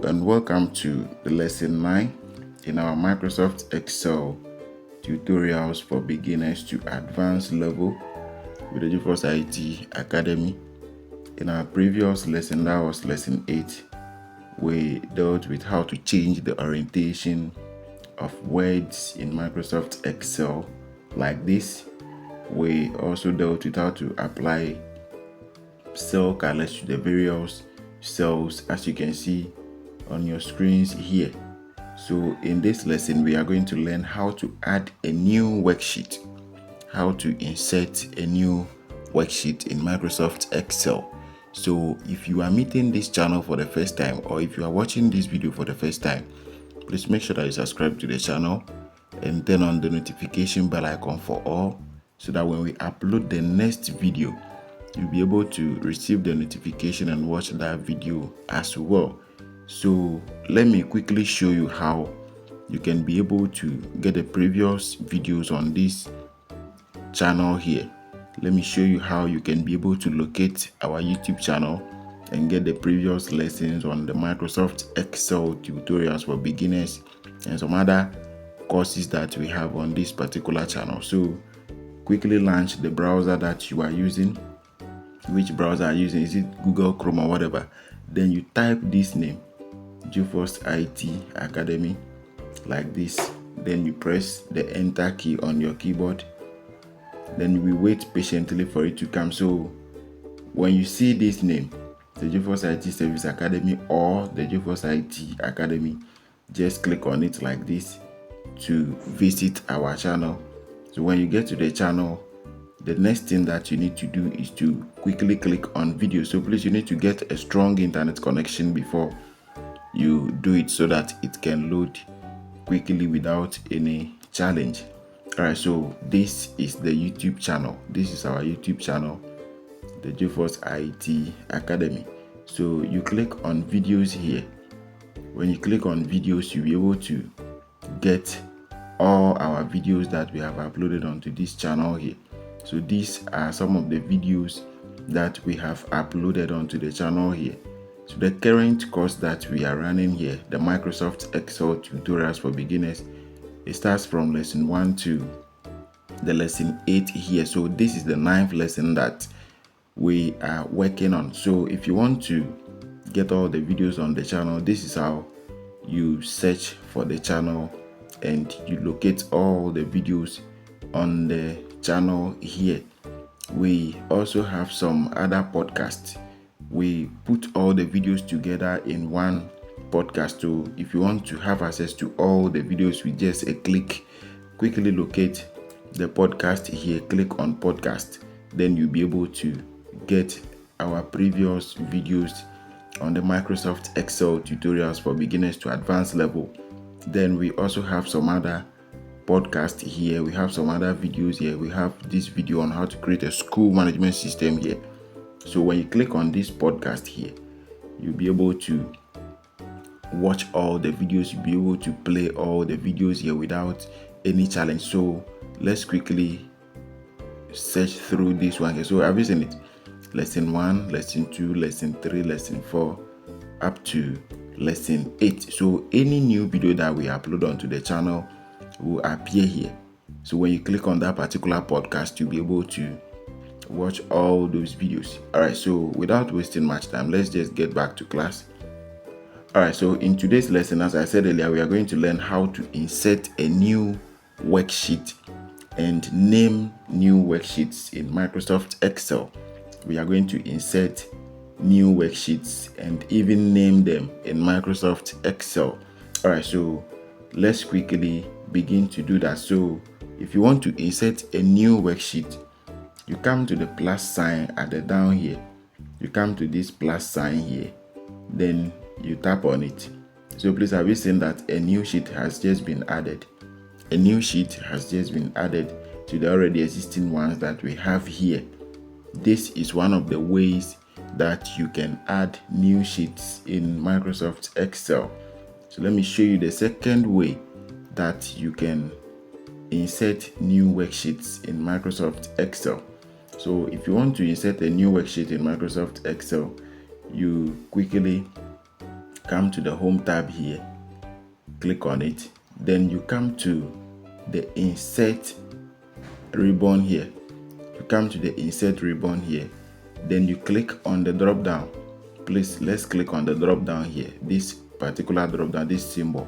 and welcome to the lesson 9 in our Microsoft Excel tutorials for beginners to advanced level with the GeForce IT Academy. In our previous lesson, that was lesson 8, we dealt with how to change the orientation of words in Microsoft Excel like this. We also dealt with how to apply cell colors to the various cells, as you can see on your screens here. So in this lesson, we are going to learn how to add a new worksheet, how to insert a new worksheet in Microsoft Excel. So if you are meeting this channel for the first time, or if you are watching this video for the first time, please make sure that you subscribe to the channel and turn on the notification bell icon for all, so that when we upload the next video, you'll be able to receive the notification and watch that video as well. So let me quickly show you how you can be able to get the previous videos on this channel here. Let me show you how you can be able to locate our YouTube channel and get the previous lessons on the Microsoft Excel tutorials for beginners and some other courses that we have on this particular channel. So quickly launch the browser that you are using. Which browser are you using? Is it Google Chrome or whatever? Then you type this name, GeForce IT Academy, like this. Then you press the enter key on your keyboard. Then we wait patiently for it to come. So when you see this name, the GeForce IT Service Academy or the GeForce IT Academy, just click on it like this to visit our channel. So when you get to the channel, the next thing that you need to do is to quickly click on video. So please, you need to get a strong internet connection before you do it, so that it can load quickly without any challenge. Alright, so this is the YouTube channel. This is our YouTube channel, the GeForce IT Academy. So you click on videos here. When you click on videos, you'll be able to get all our videos that we have uploaded onto this channel here. So these are some of the videos that we have uploaded onto the channel here. So the current course that we are running here, the Microsoft Excel tutorials for beginners, it starts from lesson 1 to the lesson 8 here. So this is the 9th lesson that we are working on. So if you want to get all the videos on the channel, this is how you search for the channel and you locate all the videos on the channel here. We also have some other podcasts. We put all the videos together in one podcast. So if you want to have access to all the videos with just a click, quickly locate the podcast here, click on podcast, then you'll be able to get our previous videos on the Microsoft Excel tutorials for beginners to advanced level. Then we also have some other podcast here, we have some other videos here. We have this video on how to create a school management system here. So when you click on this podcast here, you'll be able to watch all the videos, you'll be able to play all the videos here without any challenge. So let's quickly search through this one here. So I've seen it, lesson 1, lesson 2, lesson 3, lesson 4, up to lesson 8. So any new video that we upload onto the channel will appear here. So when you click on that particular podcast, you'll be able to watch all those videos. Alright, so without wasting much time, let's just get back to class. Alright, so in today's lesson, as I said earlier, we are going to learn how to insert a new worksheet and name new worksheets in Microsoft Excel. We are going to insert new worksheets and even name them in Microsoft Excel. Alright, so let's quickly begin to do that. So if you want to insert a new worksheet, you come to the plus sign at the down here. You come to this plus sign here, then you tap on it. So please, have you seen that a new sheet has just been added? A new sheet has just been added to the already existing ones that we have here. This is one of the ways that you can add new sheets in Microsoft Excel. So let me show you the second way that you can insert new worksheets in Microsoft Excel. So if you want to insert a new worksheet in Microsoft Excel, you quickly come to the home tab here, click on it, then you come to the insert ribbon here. You come to the insert ribbon here, then you click on the drop down. Please, let's click on the drop down here, this particular drop down, this symbol,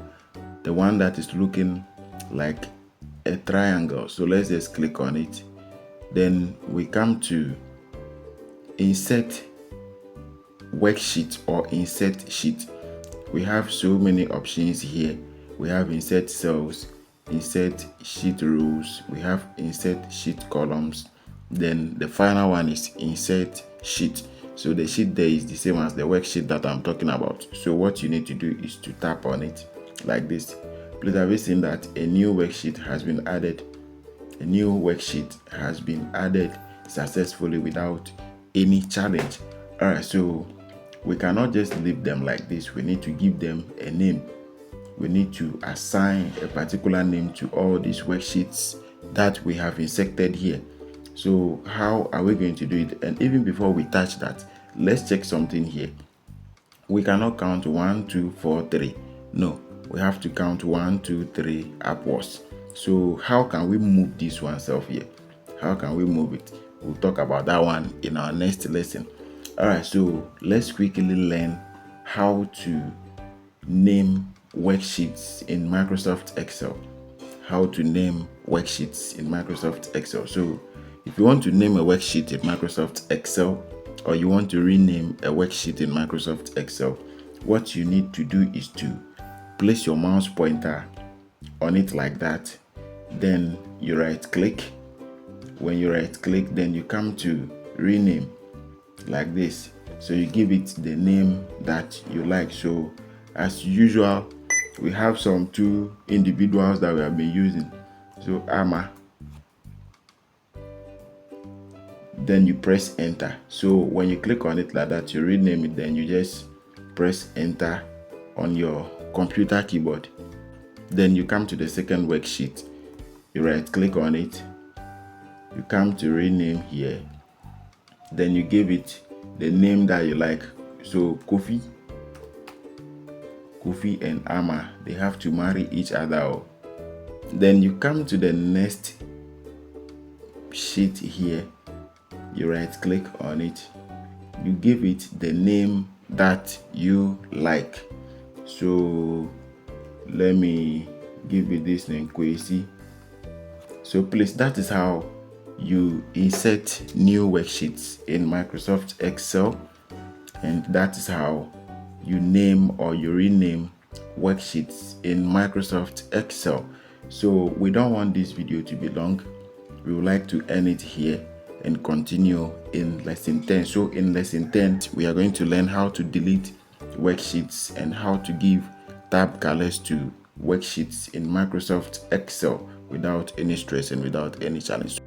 the one that is looking like a triangle. So let's just click on it. Then we come to insert worksheet or insert sheet. We have so many options here. We have insert cells, insert sheet rows, we have insert sheet columns, then the final one is insert sheet. So the sheet there is the same as the worksheet that I'm talking about. So what you need to do is to tap on it like this. Please, have you seen that a new worksheet has been added? A new worksheet has been added successfully without any challenge. Alright, so we cannot just leave them like this. We need to give them a name. We need to assign a particular name to all these worksheets that we have inserted here. So how are we going to do it? And even before we touch that, let's check something here. We cannot count 1, 2, 4, 3. No, we have to count 1, 2, 3 upwards. So how can we move this oneself here? How can we move it? We'll talk about that one in our next lesson. Alright, so let's quickly learn how to name worksheets in Microsoft Excel. How to name worksheets in Microsoft Excel. So if you want to name a worksheet in Microsoft Excel, or you want to rename a worksheet in Microsoft Excel, what you need to do is to place your mouse pointer on it like that. Then you right click. When you right click, then you come to rename like this. So you give it the name that you like. So as usual, we have some two individuals that we have been using. So Ama. Then you press enter. So when you click on it like that, you rename it, then you just press enter on your computer keyboard. Then you come to the second worksheet. You right click on it. You come to rename here. Then you give it the name that you like. So Kofi and Ama, they have to marry each other. Then you come to the next sheet here. You right click on it. You give it the name that you like. So let me give it this name, Kwesi. So please, that is how you insert new worksheets in Microsoft Excel, and that is how you name or you rename worksheets in Microsoft Excel. So we don't want this video to be long. We would like to end it here and continue in lesson 10. So in lesson 10, we are going to learn how to delete worksheets and how to give tab colors to worksheets in Microsoft Excel without any stress and without any challenge.